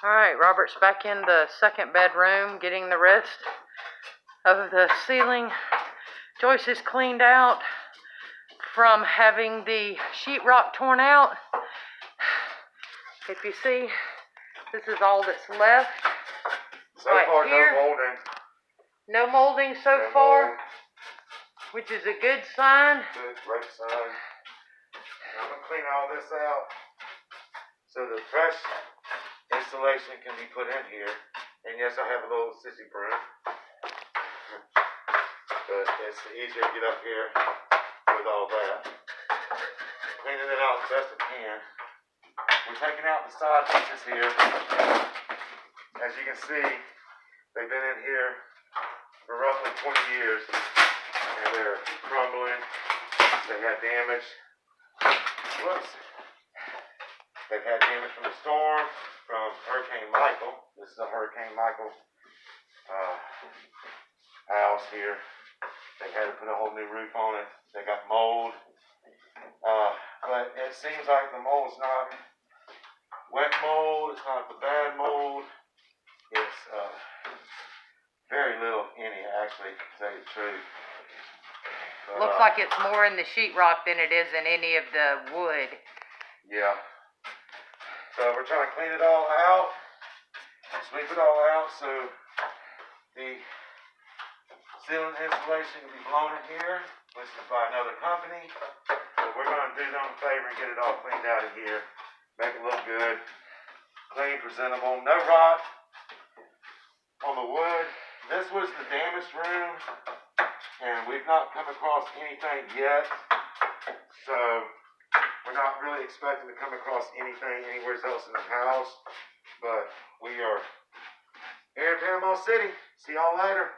Alright, Robert's back in the second bedroom getting the rest of the ceiling. Joyce is cleaned out from having the sheetrock torn out. If you see, this is all that's left. So far, here. no molding. No molding so far, which is a good sign. Good, great sign. I'm going to clean all this out so the fresh installation can be put in here. And yes, I have a little sissy broom, but it's easier to get up here with all that. Cleaning it out as best I can. We're taking out the side pieces here. As you can see, they've been in here for roughly 20 years, and they're crumbling. They had damage. Whoops. They've had damage from the storm, from Hurricane Michael. This is a Hurricane Michael house here. They had to put a whole new roof on it. They got mold. But it seems like the mold's not wet mold. It's not the bad mold. It's very little if any, actually, to tell you the truth. But, looks like it's more in the sheetrock than it is in any of the wood. Yeah. So we're trying to clean it all out, sweep it all out so the ceiling insulation can be blown in here, which is by another company. So we're going to do them a favor and get it all cleaned out of here, make it look good, clean, presentable, no rot on the wood. This was the damaged room, and we've not come across anything yet, so we're not really expecting to come across anything anywhere else in the house, but we are here in Panama City. See y'all later.